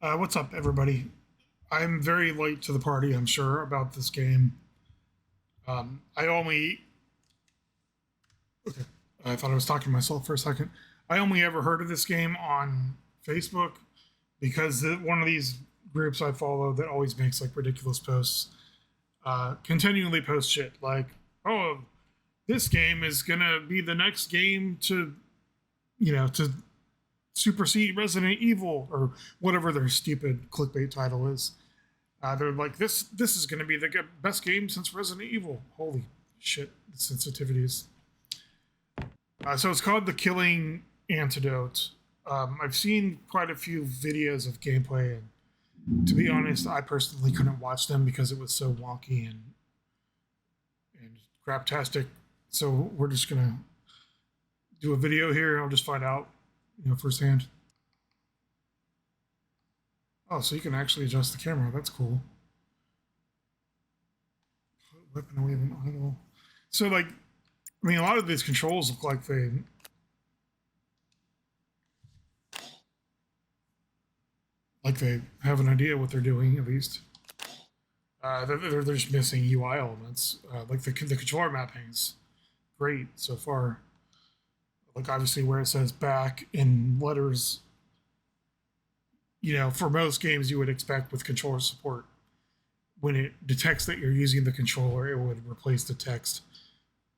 What's up, everybody? I'm very late to the party, I'm sure, about this game. I only. Okay, I thought I was talking to myself for a second. I only ever heard of this game on Facebook because one of these groups I follow that always makes like ridiculous posts continually post shit like, oh, this game is gonna be the next game to supersede Resident Evil or whatever their stupid clickbait title is. They're like, this is going to be the best game since Resident Evil. Holy shit, the sensitivities. So it's called The Killing Antidote. I've seen quite a few videos of gameplay, and to be honest, I personally couldn't watch them because it was so wonky and craptastic. So we're just gonna do a video here, and I'll just find out, firsthand. Oh, so you can actually adjust the camera. That's cool. Weapon away an idle. So, like, I mean, a lot of these controls look like they have an idea what they're doing at least. They're just missing UI elements, like the controller mappings. Great so far. Like obviously where it says back in letters, for most games you would expect with controller support, when it detects that you're using the controller, it would replace the text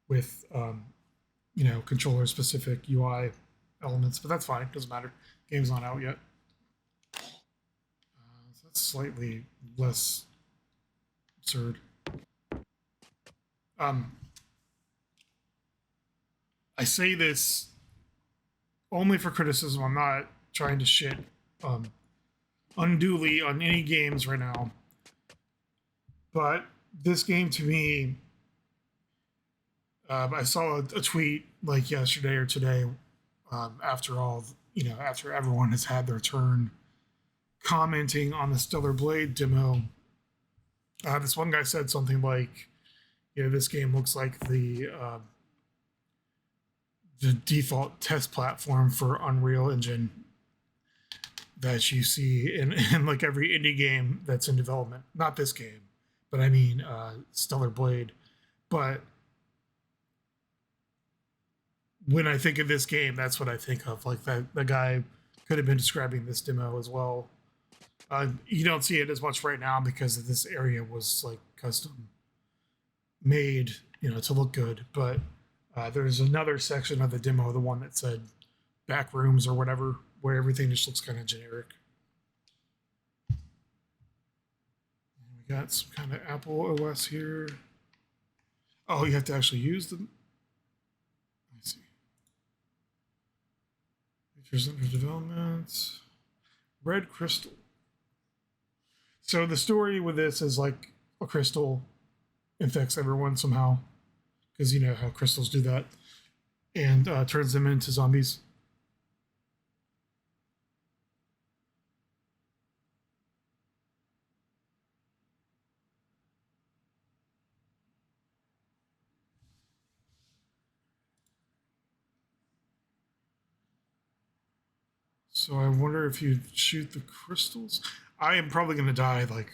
with controller specific UI elements. But that's fine. Doesn't matter. Game's not out yet. So that's slightly less absurd. I say this only for criticism. I'm not trying to shit unduly on any games right now. But this game to me, I saw a tweet like yesterday or today, after after everyone has had their turn, commenting on the Stellar Blade demo. This one guy said something like, this game looks like the default test platform for Unreal Engine that you see in like every indie game that's in development. Not this game, but I mean Stellar Blade. But when I think of this game, that's what I think of. Like that guy could have been describing this demo as well. You don't see it as much right now because this area was like custom made, to look good. But there's another section of the demo, the one that said back rooms or whatever, where everything just looks kind of generic. We got some kind of Apple OS here. Oh, you have to actually use them. I see. Features under development. Red crystal. So the story with this is like a crystal infects everyone somehow, because you know how crystals do that, and turns them into zombies. So I wonder if you shoot the crystals. I am probably going to die like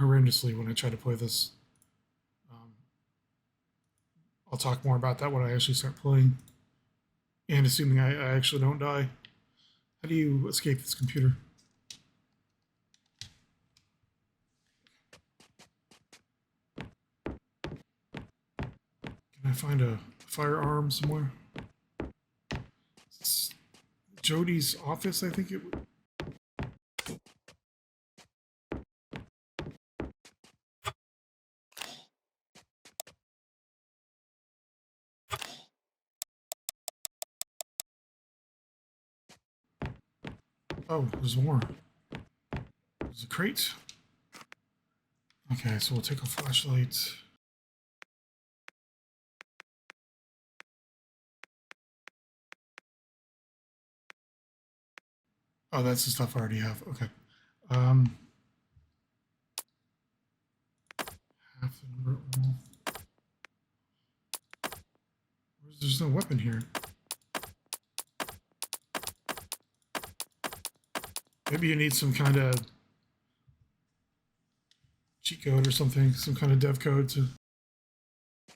horrendously when I try to play this. I'll talk more about that when I actually start playing. And assuming I actually don't die. How do you escape this computer? Can I find a firearm somewhere? It's Jody's office, I think it would. Oh, there's more. There's a crate. Okay, so we'll take a flashlight. Oh, that's the stuff I already have. Okay. Half the number. There's no weapon here. Maybe you need some kind of cheat code or something, some kind of dev code to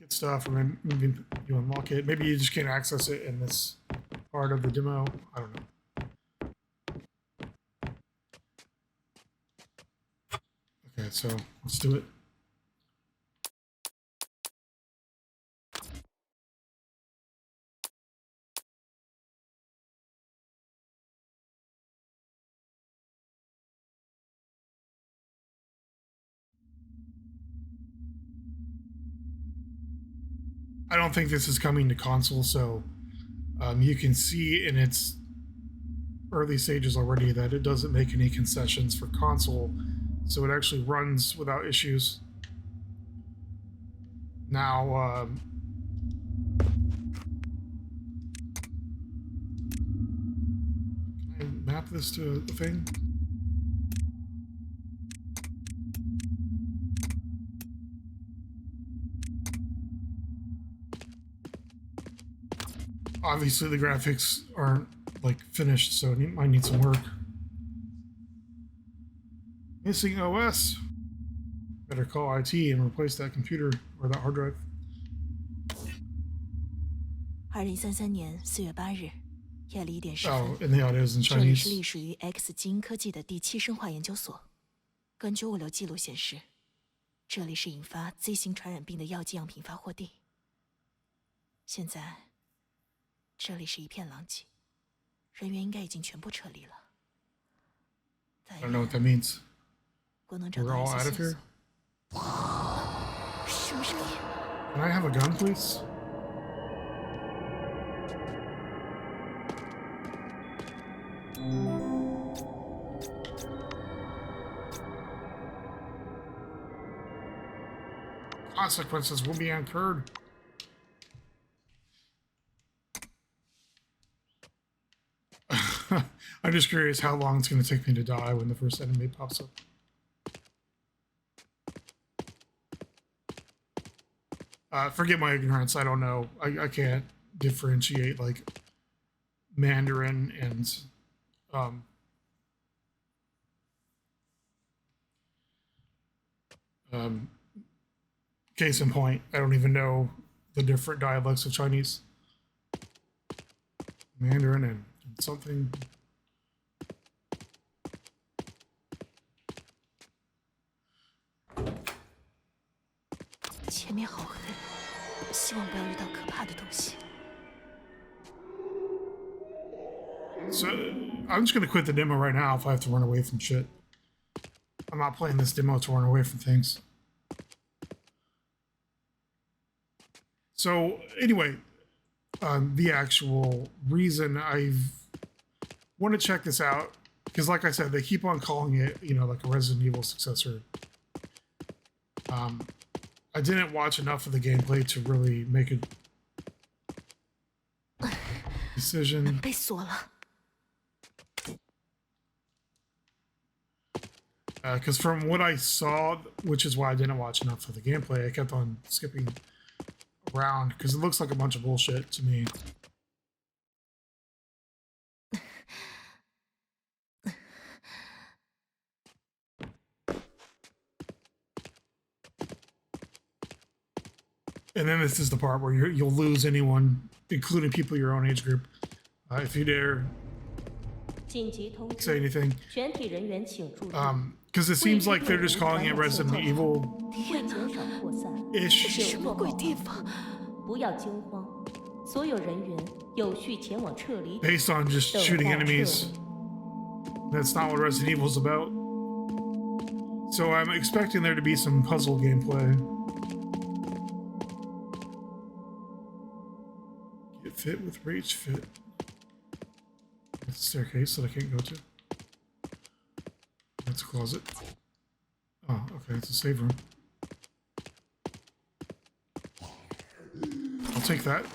get stuff, or maybe you unlock it. Maybe you just can't access it in this part of the demo. I don't know. Okay, so let's do it. I don't think this is coming to console, so you can see in its early stages already that it doesn't make any concessions for console, so it actually runs without issues. Now, can I map this to the thing? Obviously, the graphics aren't like finished, so it might need some work. Missing OS. Better call IT and replace that computer or that hard drive. 2033年4月8日夜里1点10 Oh, 分， and the audio is in 这里 Chinese. 是隶属于 X 基因科技的第7生化研究所。根据物流记录显示，这里是引发 Z 型传染病的药剂样品发货地。现在，这里是一片狼藉，人员应该已经全部撤离了。 I don't know what that means. 我能找 We're 到一 all 些 out 线 of 索 here.。什么声音？ Can I have a gun, please? Consequences will be incurred. I'm just curious how long it's going to take me to die when the first enemy pops up. Forget my ignorance. I don't know. I can't differentiate like Mandarin and case in point, I don't even know the different dialects of Chinese. Mandarin and something. 前面好黑，希望不要遇到可怕的东西。 So I'm just gonna quit the demo right now if I have to run away from shit. I'm not playing this demo to run away from things. So anyway, the actual reason I want to check this out, because like I said, they keep on calling it, you know, like a Resident Evil successor. I didn't watch enough of the gameplay to really make a decision. 被锁了。 Because from what I saw, which is why I didn't watch enough of the gameplay, I kept on skipping around because it looks like a bunch of bullshit to me. And then this is the part where you'll lose anyone, including people your own age group, if you dare say anything. Because it seems like they're just calling it Resident Evil-ish. 什么鬼地方？ Based on just shooting enemies. That's not what Resident Evil's about. So I'm expecting there to be some puzzle gameplay. Get fit with rage fit. That's a staircase that I can't go to. That's a closet. Oh, okay, it's a save room. I'll take that.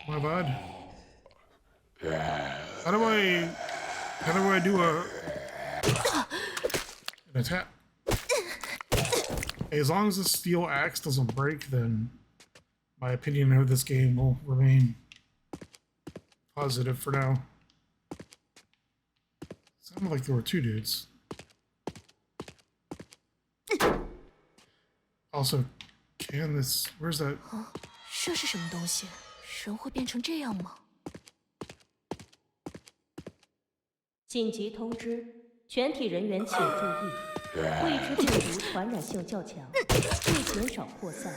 My bad. How do I do an attack? Hey, as long as the steel axe doesn't break, then my opinion of this game will remain positive for now. Sounded like there were two dudes. Also, can this... Where's that? 这是什么东西？人会变成这样吗？紧急通知，全体人员请注意，未知病毒传染性较强，为减少扩散，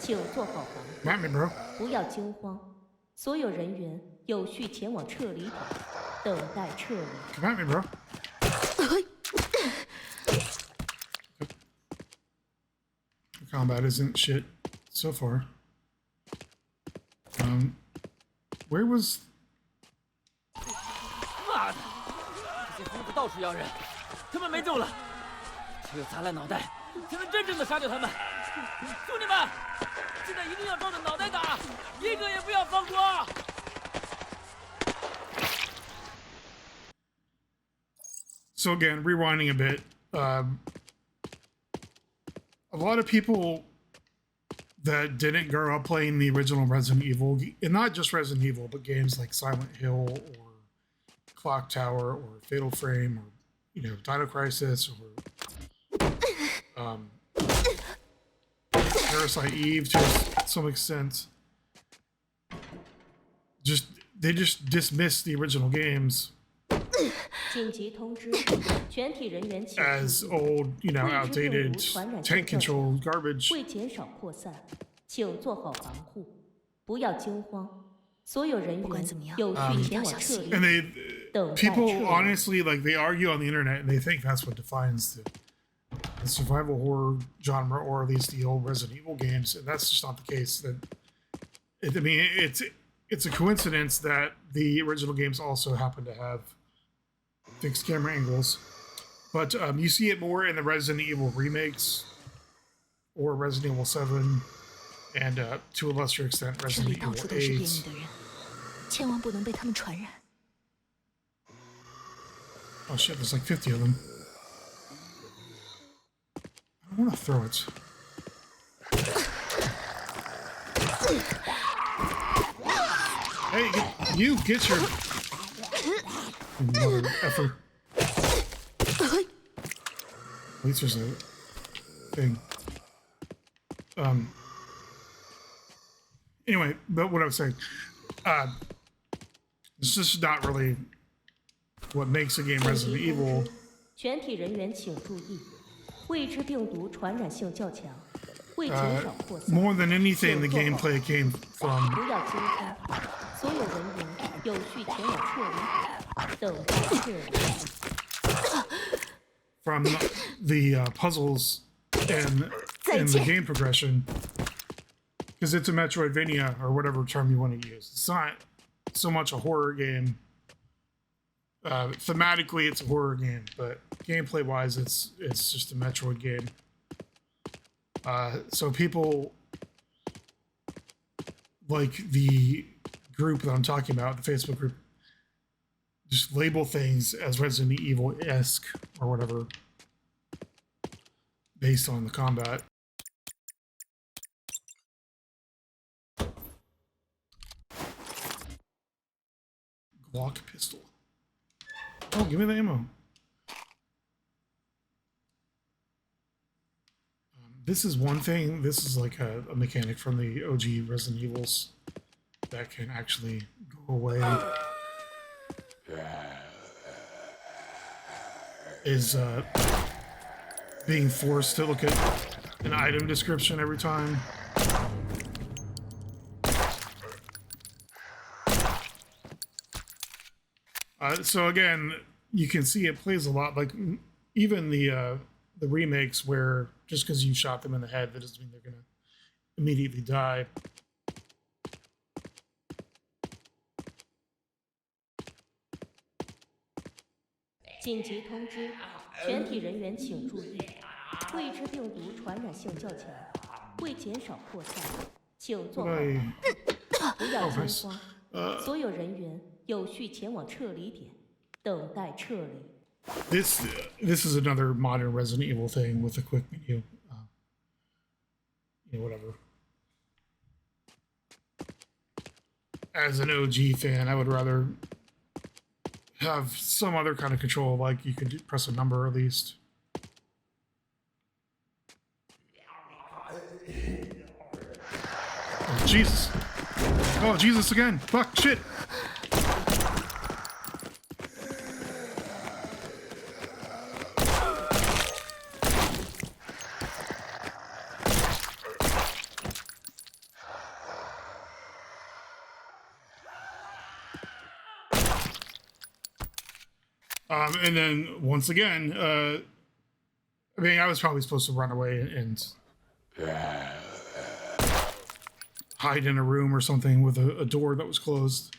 请做好防护， Map me, bro. 不要惊慌。所有人员有序前往撤离点，等待撤离。 Map me, bro. The combat isn't shit so far. Where was... 妈的！这些疯子到处要人，他们没救了，只有砸烂脑袋，才能真正的杀掉他们。兄弟们，现在一定要照着脑袋打，一个也不要放过！ So again, rewinding a bit, a lot of people that didn't grow up playing the original Resident Evil, and not just Resident Evil, but games like Silent Hill or Clock Tower or Fatal Frame or, you know, Dino Crisis or Parasite Eve to some extent, they just dismiss the original games 紧急通知，全体人员请注 as 意， old, you know, 未知病 outdated 毒传染 tank 性较 control 强， garbage. 为减少扩散，请做好防护，不要惊慌。所有人不管怎么样，员有序前往撤离 And 点， they 等待 people 撤离。 honestly, like, they argue on the internet and they think that's what defines the survival horror genre, or at least the old Resident Evil games, and that's just not the case. I mean, it's a coincidence that the original games also happen to have fixed camera angles, but you see it more in the Resident Evil remakes or Resident Evil 7, and to a lesser extent 这 Resident 里到 Evil 处都是 8. 变异的人，千万不能被他们传染。 Oh shit, there's like 50 of them. I don't want to throw it. Hey, you get your mother effer. At least there's a thing. Anyway, but what I was saying, it's just not really what makes a game 紧 Resident 急通 Evil. 知，全体人员请注意，未知病毒传染性较强，为减少扩散， More than anything, the gameplay came from 不要惊慌。所有人员有序前往撤离点，等待撤离。 from the puzzles and the game progression, because it's a Metroidvania or whatever term you want to use. It's not so much a horror game. Thematically, it's a horror game, but gameplay-wise, it's just a Metroid game. So people like the group that I'm talking about, the Facebook group, just label things as Resident Evil-esque or whatever based on the combat. Glock pistol. Oh, give me the ammo. This is one thing. This is like a mechanic from the OG Resident Evils that can actually go away. Is being forced to look at an item description every time. So again, you can see it plays a lot like even the remakes, where just because you shot them in the head, that doesn't mean they're gonna immediately die. "紧急通知，全体人员请注意，未知病毒传染性较强，为减少扩散，请做好防护，不要惊慌。所有人员有序前往撤离点，等待撤离。 This is another modern Resident Evil thing with a quick menu. You know, whatever. As an OG fan, I would rather have some other kind of control, like you could press a number at least. Oh, Jesus. Oh, Jesus again. Fuck, shit. And then once again, I mean, I was probably supposed to run away and hide in a room or something with a door that was closed.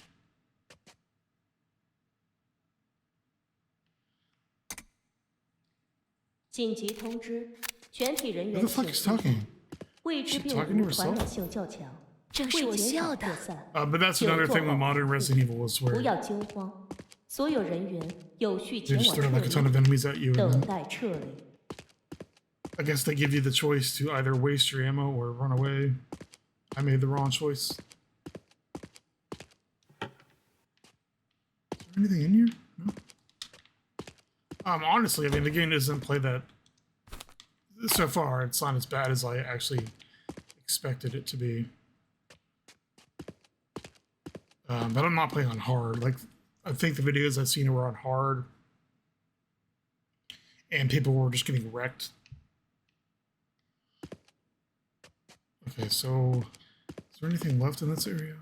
紧急通知，全体人 Who 员 the fuck 请 is 注意， talking? 未知 She 病 talking to 毒传 herself? 染性较强，正是我会减需要的。少扩散， But that's another thing with modern Resident Evil is 不 where 要惊慌，所有人员有序 they 前 just 往 throw like a 撤 ton of 离， enemies at you, 等 and then 待撤离。 I guess they give you the choice to either waste your ammo or run away. I made the wrong choice. Is there anything in here? No. Honestly, I mean, the game doesn't play that. So far, it's not as bad as I actually expected it to be. But I'm not playing on hard. Like, I think the videos I've seen were on hard, and people were just getting wrecked. Okay, so is there anything left in this area?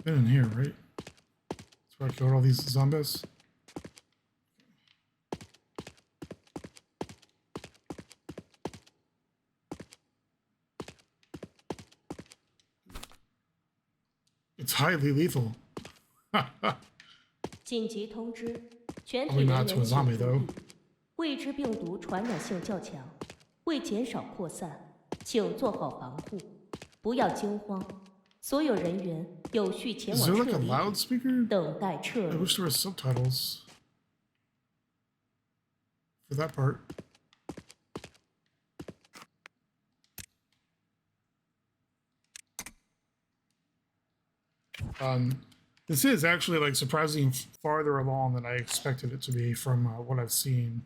Been in here, right? That's where I killed all these zombies. It's highly lethal. 紧急通知，全体 Probably 人 not 员 to a 请 zombie 注 though. 意，未知病毒传染性较强，为减少扩散，请做好防护，不要惊慌，所有人员有序前 Is 往 there like 撤 a 离， loudspeaker? 等待撤 I 离。 wish there were subtitles for that part. This is actually like surprisingly farther along than I expected it to be from what I've seen.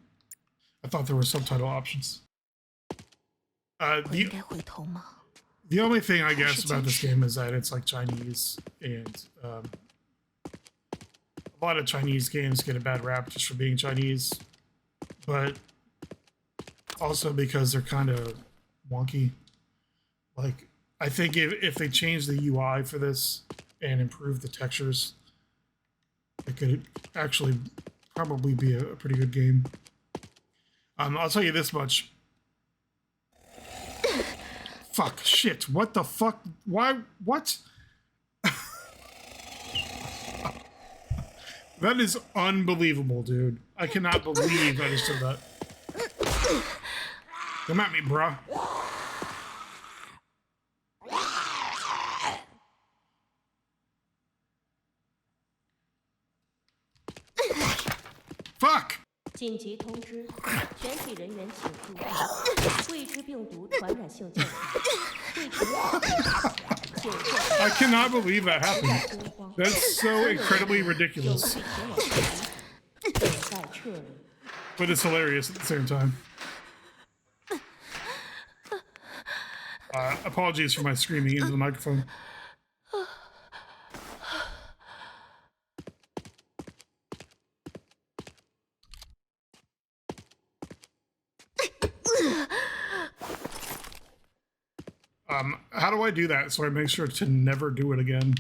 I thought there were subtitle options. 我应 The 该回头吗？ the only thing I guess about this 是 game is that it's like Chinese, and a lot of Chinese games get a bad rap just for being Chinese, but also because they're kind of wonky. Like, I think if they change the UI for this and improve the textures, it could actually probably be a pretty good game. I'll tell you this much. Fuck, shit, what the fuck? Why, what? That is unbelievable, dude. I cannot believe I just did that. Come at me, bruh. Fuck! 紧急通知，全体人员请注意，未知病毒传染性较强，为减少扩散，请做好 I cannot believe that 不要 happened. 惊慌， That's so incredibly 有 ridiculous, 序前往撤离，等待撤离。 but it's hilarious at the same time. Apologies for my screaming into the microphone. How do I do that so I make sure to never do it again?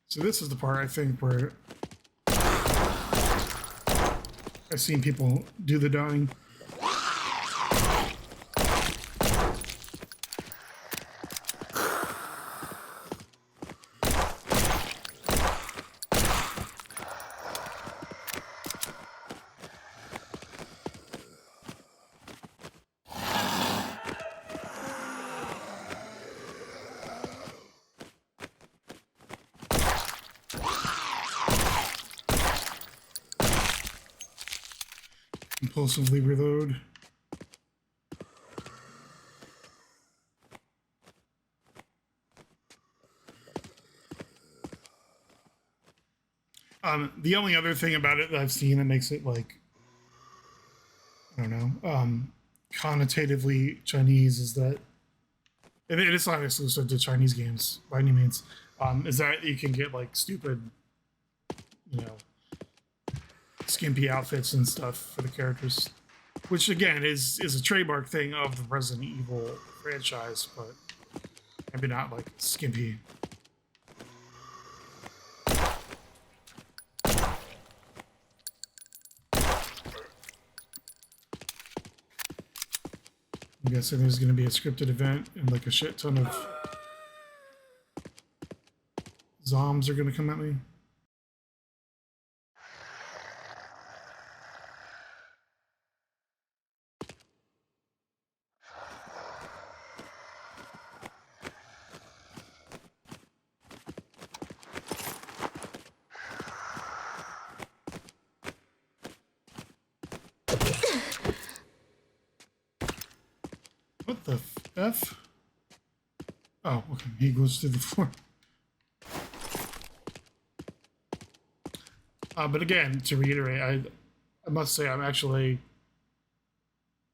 So this is the part I think where I've seen people do the dying. Impulsively reload. The only other thing about it that I've seen that makes it like, I don't know, connotatively Chinese is that it is not exclusive to Chinese games by any means. Is that you can get like stupid, you know, skimpy outfits and stuff for the characters, which again is a trademark thing of the Resident Evil franchise, but maybe not like skimpy. I'm guessing there's going to be a scripted event and like a shit ton of zombies are going to come at me. What the F? Oh, okay. He goes through the floor. But again, to reiterate, I must say I'm actually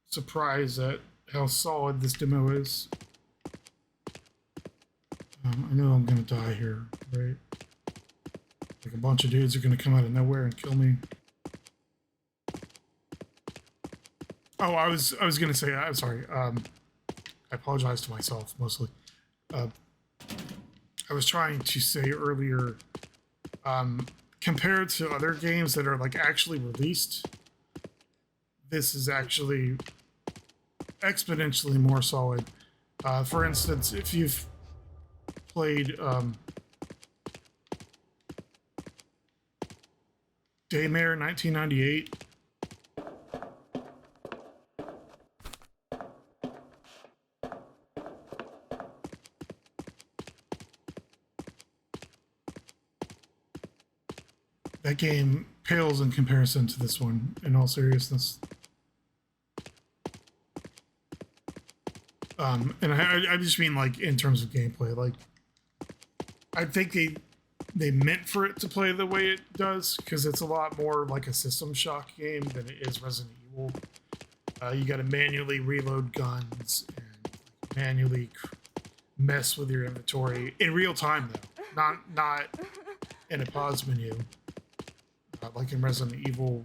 surprised at how solid this demo is. I know I'm gonna die here, right? Like a bunch of dudes are gonna come out of nowhere and kill me. Oh, I was gonna say, I'm sorry. I apologize to myself mostly. I was trying to say earlier, compared to other games that are like actually released, this is actually exponentially more solid. For instance, if you've played Daymare 1998, that game pales in comparison to this one, in all seriousness. And I just mean like in terms of gameplay. Like, I think they meant for it to play the way it does because it's a lot more like a System Shock game than it is Resident Evil. You got to manually reload guns and manually mess with your inventory in real time, though, not in a pause menu. Like in Resident Evil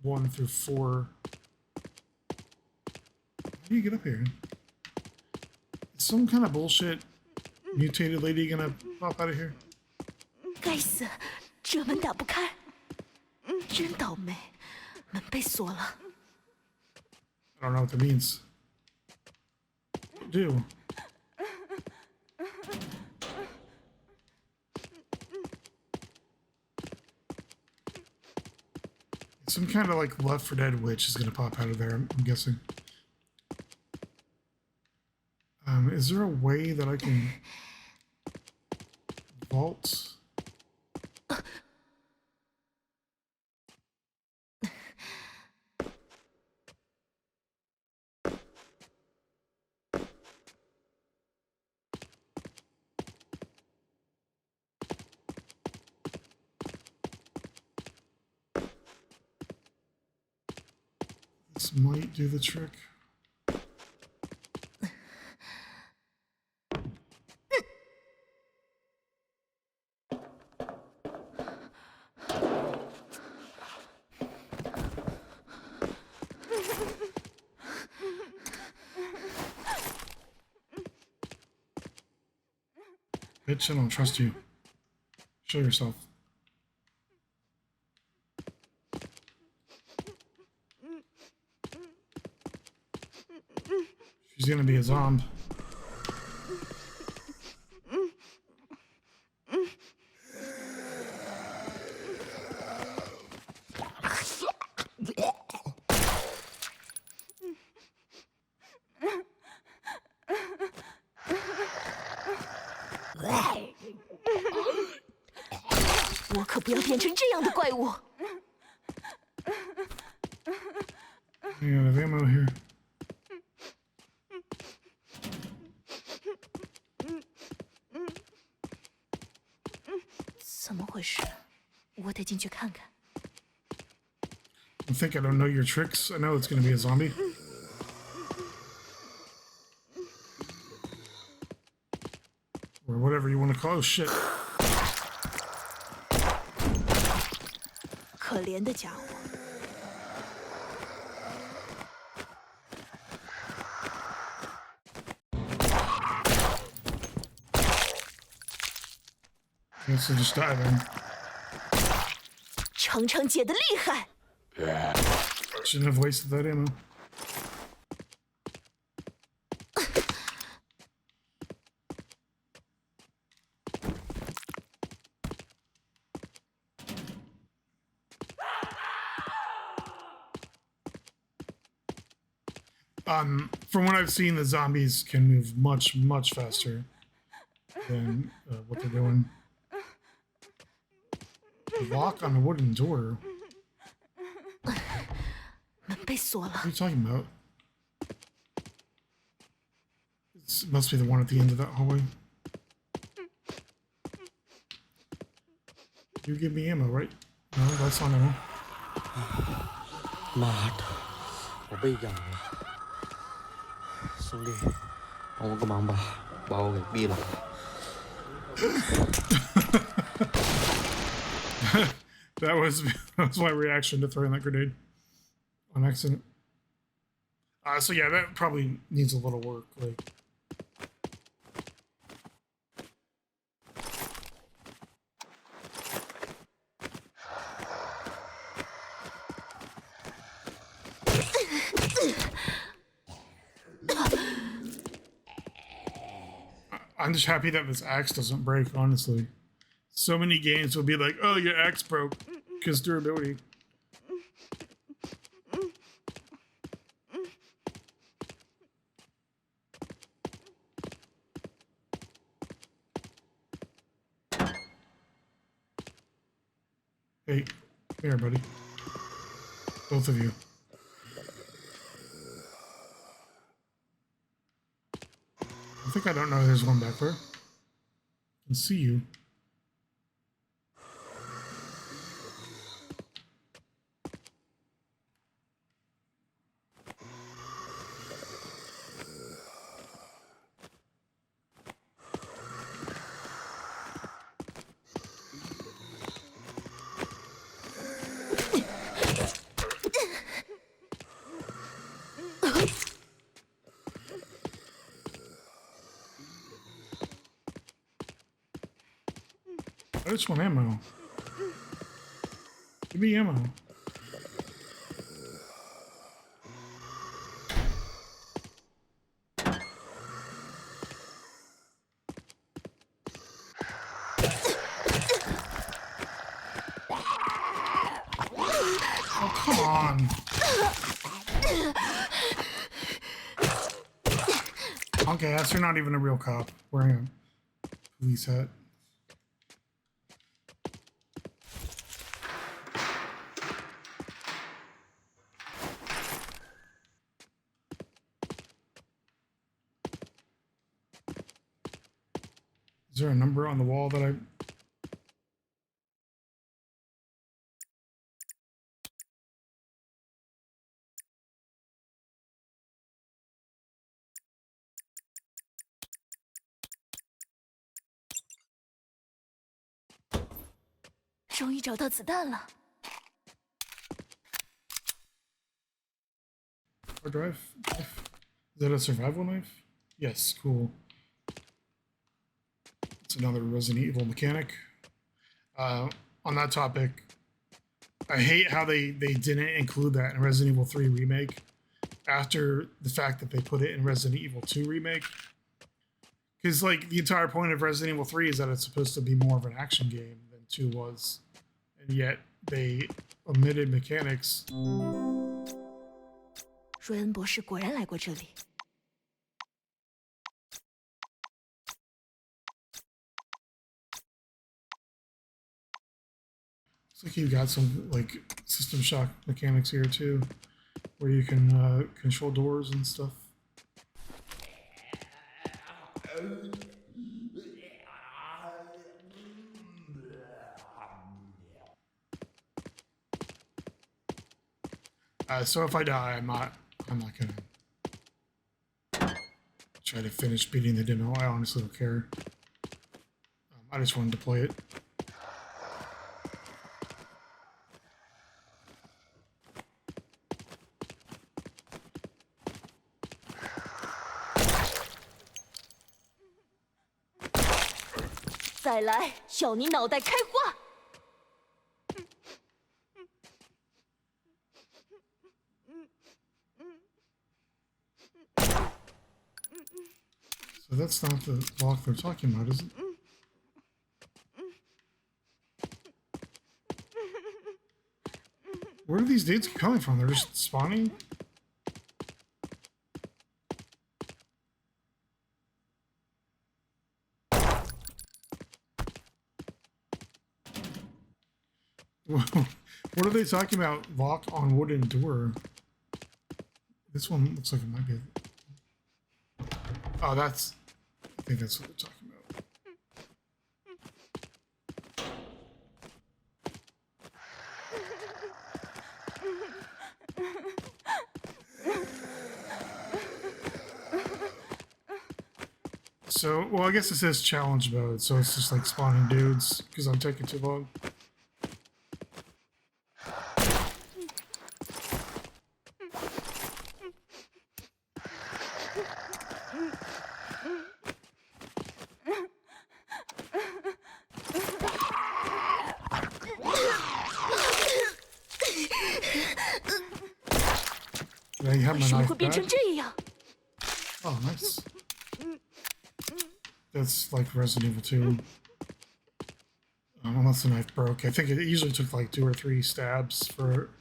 1 through 4. How do you get up here? Is some kind of bullshit mutated lady gonna pop out of here? 该死，这门打不开，真倒霉，门被锁了。 I don't know what that means. What do? Some kind of like Left 4 Dead witch is gonna pop out of there, I'm guessing. Is there a way that I can vault? This might do the trick. Bitch, I don't trust you. Show yourself. She's gonna be a zombie.我可不要变成这样的怪物。 Yeah, I have ammo here. 怎么回事？我得进去看看。I think I don't know your tricks. I know it's gonna be a zombie. Or whatever you want to call it. Oh, shit. 可怜的家伙。Guess I'll just die then. 程程姐的厉害。 Shouldn't have wasted that ammo. From what I've seen, the zombies can move much, much faster than what they're doing. Lock on a wooden door? 门被锁了 What are。you talking about? It must be the one at the end of that hallway. You give me ammo, right? No, that's not ammo. 妈的，我被咬了！兄弟，帮我个忙吧，把我给毙了。that was my reaction to throwing that grenade on accident. So yeah, that probably needs a little work. Like, I'm just happy that this axe doesn't break, honestly. So many games will be like, oh, your axe broke because durability. Hey, here, buddy. Both of you. I think I don't know there's one back there. I can see you. I just want ammo. Give me ammo. Oh, come on. Okay, that's you're not even a real cop wearing a police hat. Is there a number on the wall that I... "终于找到子弹了。 Hard drive? Knife? Is that a survival knife? Yes, cool. It's another Resident Evil mechanic. On that topic, I hate how they didn't include that in Resident Evil 3 Remake after the fact that they put it in Resident Evil 2 Remake. Because, like, the entire point of Resident Evil 3 is that it's supposed to be more of an action game than 2 was. And yet, they omitted mechanics. 瑞恩博士果然来过这里。 Looks like you've got some, like, System Shock mechanics here, too. Where you can control doors and stuff. So if I die, I'm not gonna try to finish beating the demo. I honestly don't care. I just wanted to play it.再来，要你脑袋开花！ So that's not the block they're talking about, is it? Where do these dudes keep coming from? They're just spawning? What are they talking about? Lock on wooden door. This one looks like it might be. Oh, that's. I think that's what they're talking about. So, well, I guess it says challenge mode, so it's just like spawning dudes because I'm taking too long. Yeah, you have 为 my 什么 knife 会变成 back. 这样？ Oh, nice. That's like Resident Evil 2. Unless the knife broke. I think it usually took like 2 or 3 stabs for.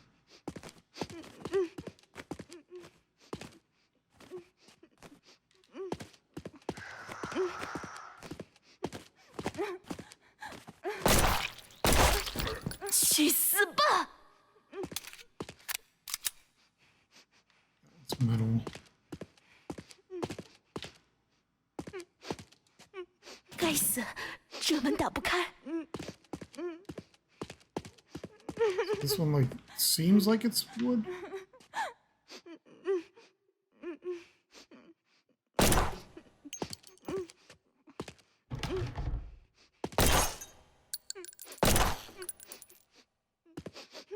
It's metal. 该死，这门打不开。 This one like seems like it's wood.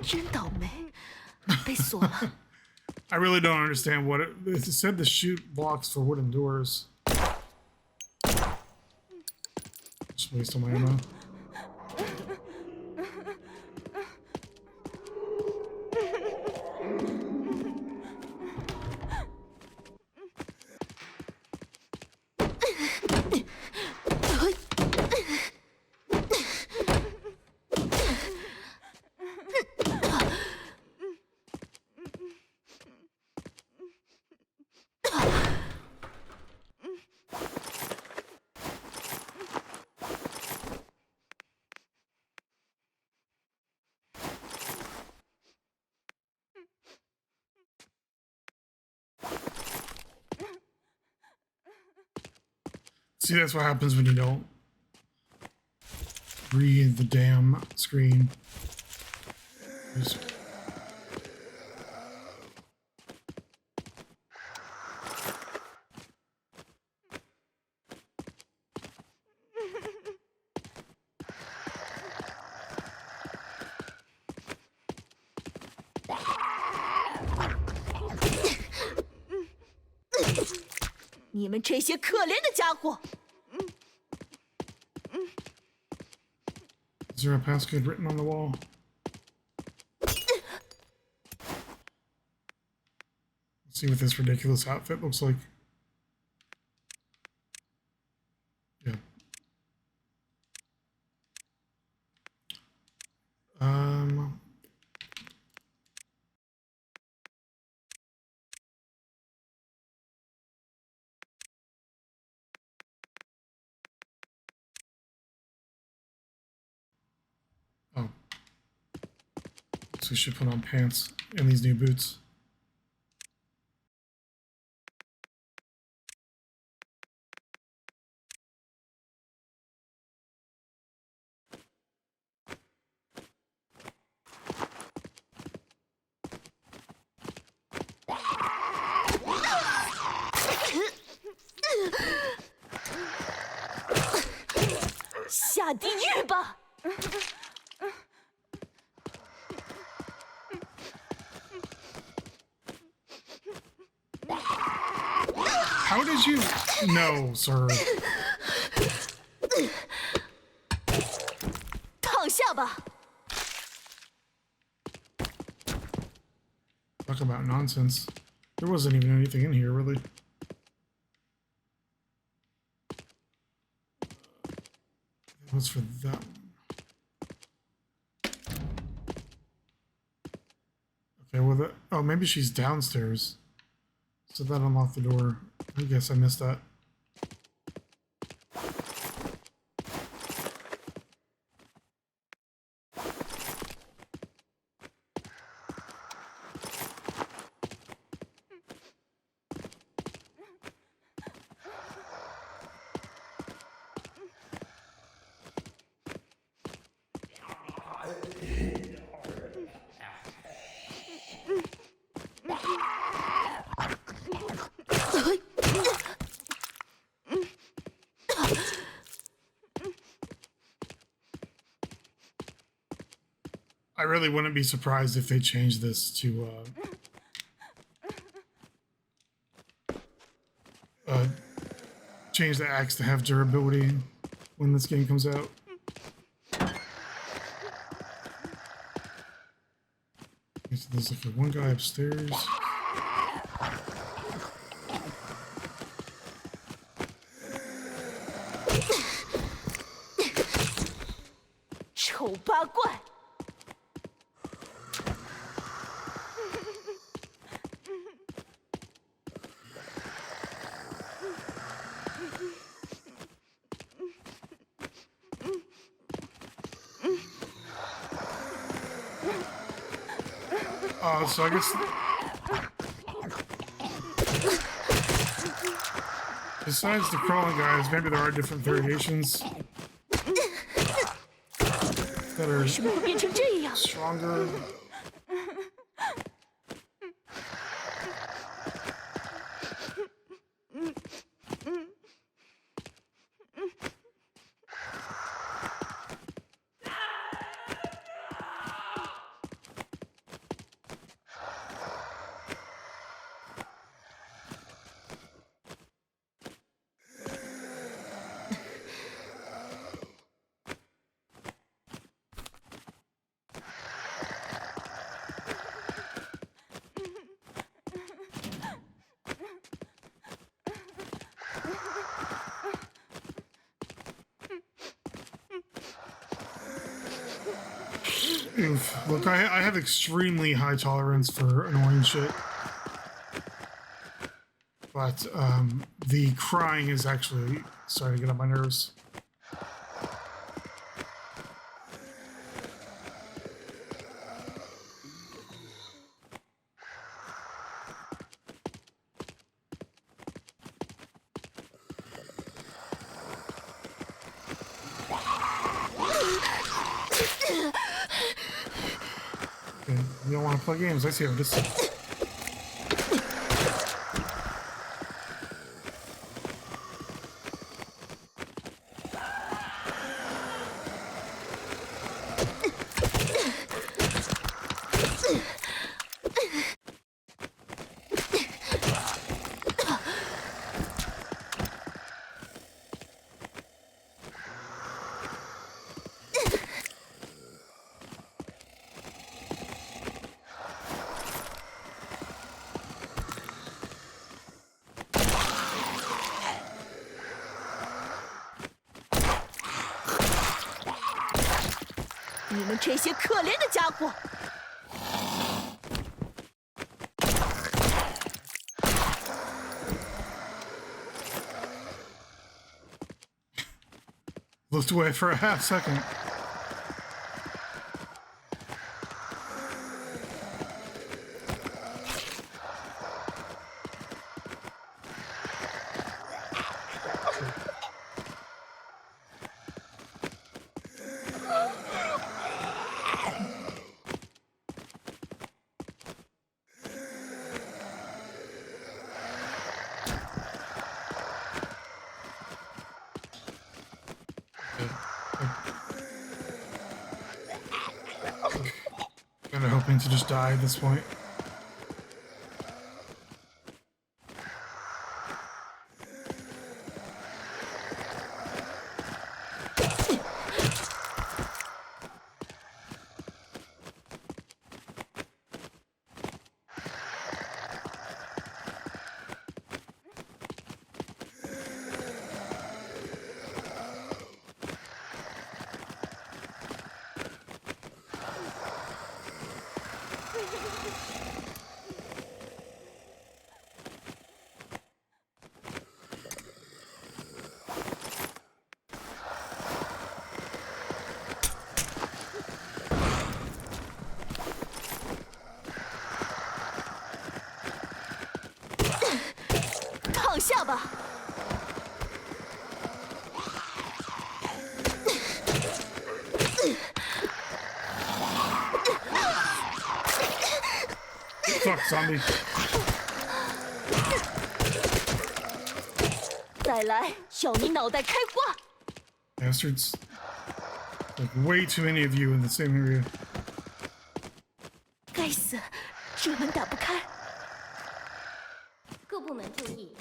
真倒霉，被锁了。 I really don't understand what it said. The shoot blocks for wooden doors. Just waste all my ammo. Huh? See, that's what happens when you don't read the damn screen. Just...你们这些可怜的家伙！ Is there a passcode written on the wall? Let's see what this ridiculous outfit looks like. Yeah. Oh. So we should put on pants and these new boots. 下地狱吧！ How did you? No, sir. 躺下吧。 Talk about nonsense. There wasn't even anything in here, really. What's for that one? Okay, well, oh, maybe she's downstairs. So that unlocked the door. I guess I missed that. I really wouldn't be surprised if they changed this to change the axe to have durability when this game comes out. Okay, so there's like one guy upstairs. 丑八怪！ So I guess besides the crawling guys, maybe there are different variations that are 为什么会变成这样？ stronger. Oof. Look, I have extremely high tolerance for annoying shit. But the crying is actually starting to get on my nerves. Okay, you don't want to play games. I see how this is.你们这些可怜的家伙！ Looked away for a half second. kind of hoping to just die at this point.躺下吧。Fuck, zombie. 再来，要你脑袋开花！ Bastards. Like, way too many of you in the same area. 该死，这门打不开。各部门注意，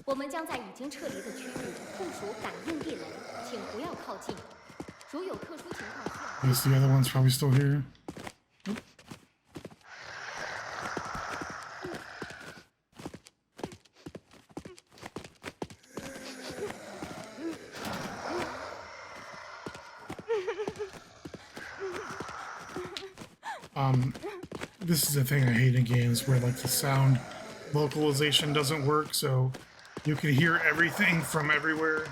我们将在已经撤离的区域部署感应地雷，请不要靠近。如有特殊情况需 I guess the other one's probably still here. This is the thing I hate in games where like the sound localization doesn't work, so you can hear everything from everywhere.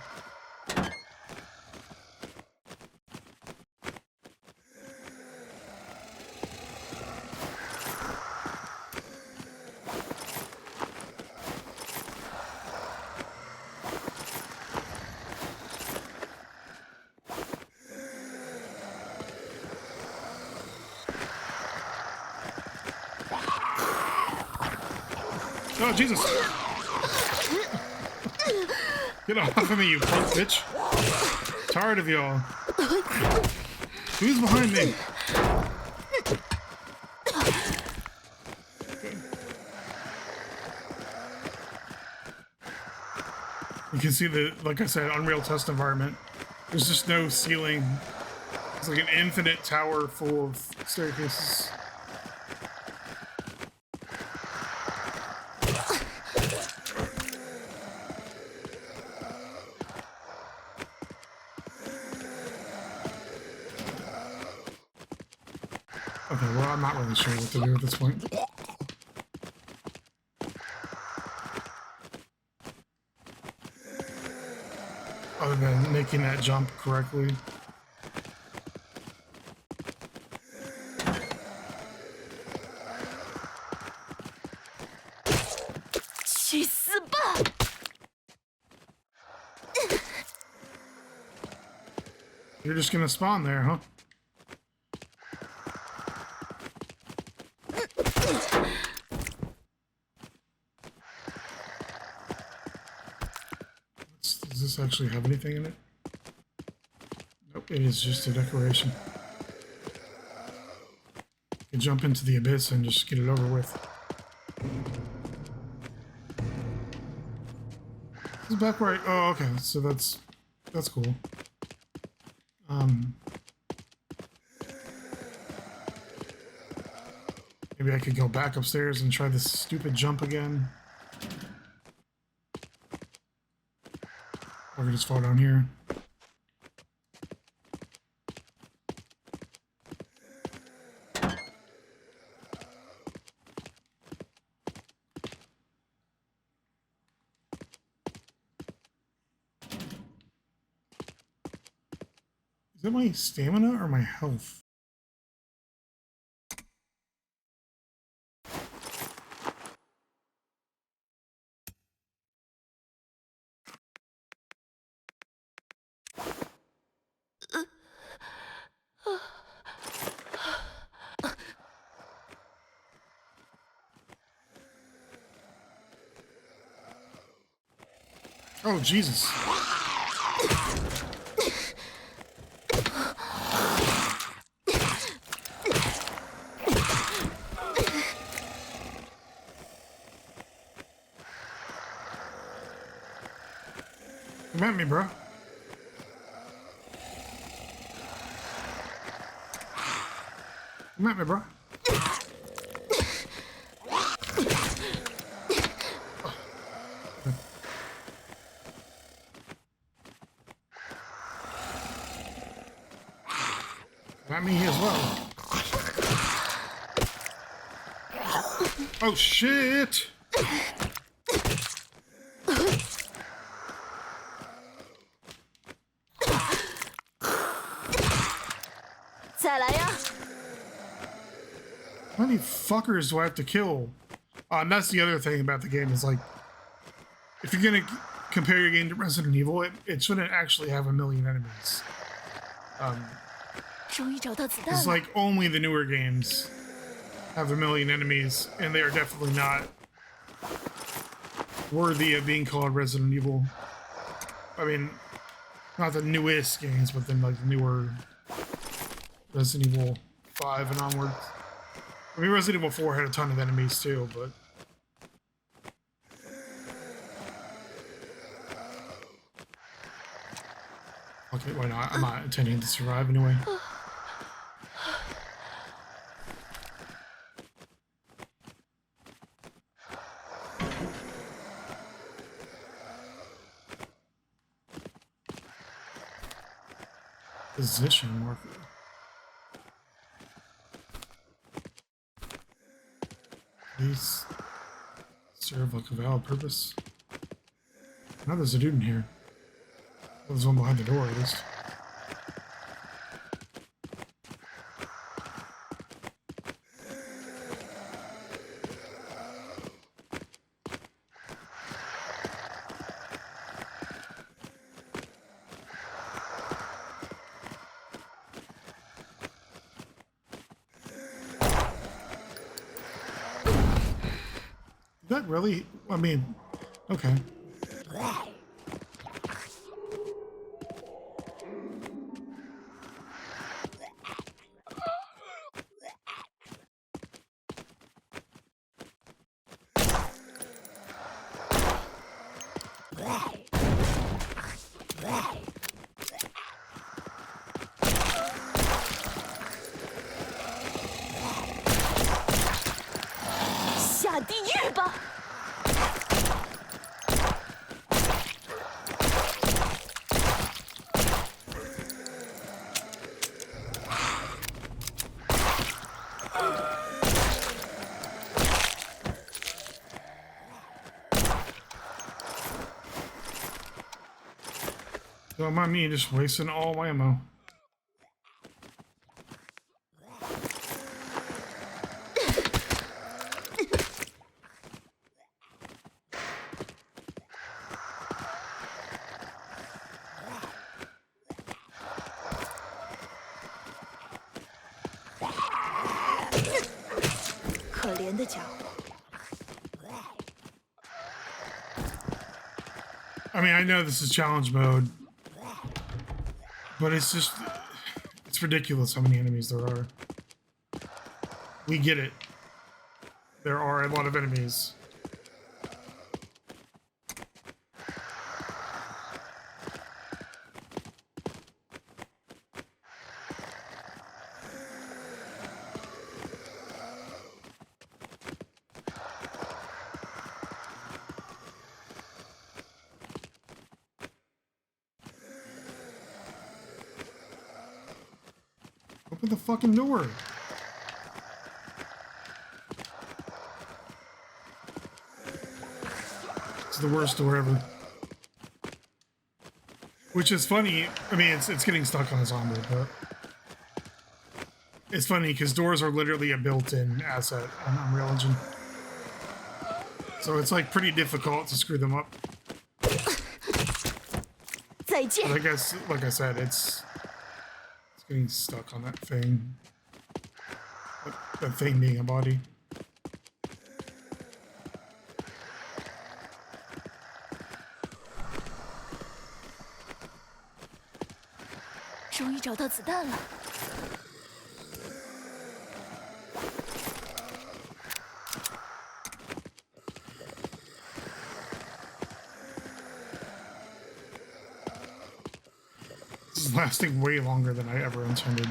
Oh, Jesus! Get off of me, you punk bitch! Tired of y'all. Who's behind me? You can see the, like I said, Unreal Test environment. There's just no ceiling. It's like an infinite tower full of staircases. Okay, well, I'm not really sure what to do at this point. Other than making that jump correctly. You're just gonna spawn there, huh? Does this actually have anything in it? Nope, it is just a decoration. You can jump into the abyss and just get it over with. This is back where I... Oh, okay, so that's cool. Maybe I could go back upstairs and try this stupid jump again. Or I could just fall down here. Is that my stamina or my health? Oh, Jesus. Come at me, bro. Come at me, bro. Come at me as well. Oh shit! 再来呀！ How many fuckers do I have to kill? And that's the other thing about the game is like, if you're gonna compare your game to Resident Evil, it shouldn't actually have a million enemies. 终于找到子弹 It's 了。 like only the newer games have a million enemies, and they are definitely not worthy of being called Resident Evil. I mean, not the newest games, but then like the newer Resident Evil 5 and onwards. I mean, Resident Evil 4 had a ton of enemies too, but okay, why not? I'm not intending to survive anyway. Position marker. These serve like a valid purpose. Now there's a dude in here. Well, there's one behind the door at least. That really? I mean, okay. Don't mind me just wasting all my ammo. I mean, I know this is challenge mode, but it's just, it's ridiculous how many enemies there are. We get it. There are a lot of enemies. Open the fucking door. It's the worst door ever. Which is funny. I mean, it's getting stuck on a zombie, but it's funny because doors are literally a built-in asset on Unreal Engine. So it's like pretty difficult to screw them up. But I guess, like I said, it's getting stuck on that thing. That thing being a body. is lasting way longer than I ever intended.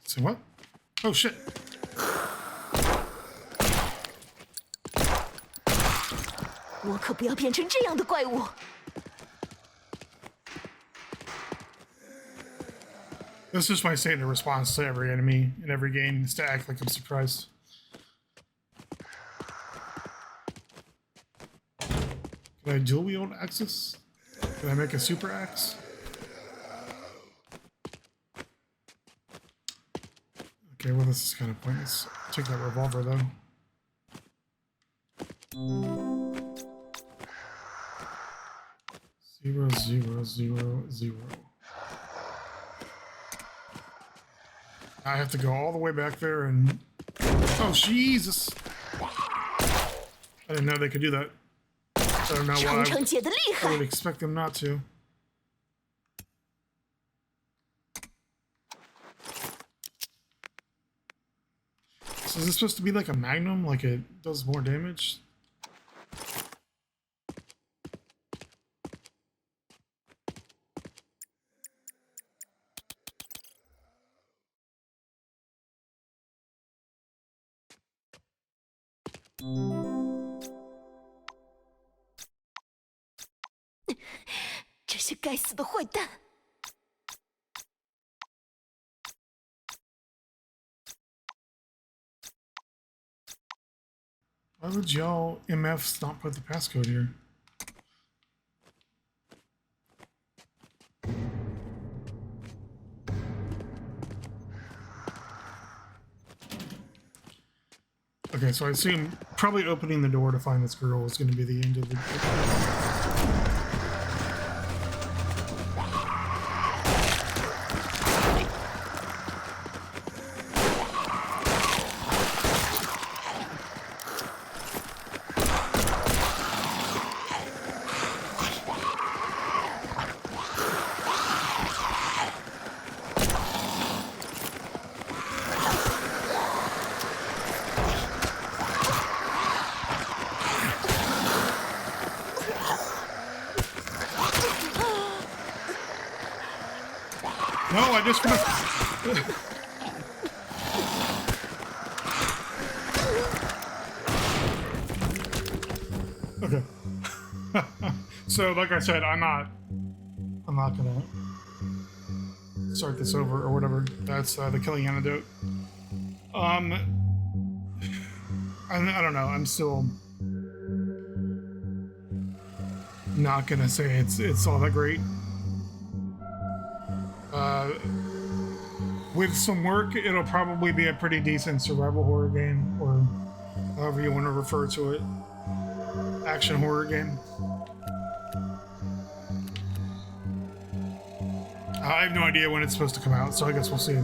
Say what? Oh shit. This is my standard response to every enemy in every game, is to act like I'm surprised. Can I dual wield axes? Can I make a super axe? Okay, well this is kind of pointless. Take that revolver though. Zero, zero, zero, zero. I have to go all the way back there and... Oh, Jesus! I didn't know they could do that. I don't know why I would expect them not to. So is this supposed to be like a magnum? Like it does more damage? Why would y'all MFs not put the passcode here? Okay, so I assume probably opening the door to find this girl is going to be the end of the... No, I just want to... Okay. So, like I said, I'm not gonna start this over or whatever. That's the killing antidote. I don't know. I'm still not gonna say it's all that great. With some work, it'll probably be a pretty decent survival horror game, or however you want to refer to it. Action horror game. I have no idea when it's supposed to come out, so I guess we'll see.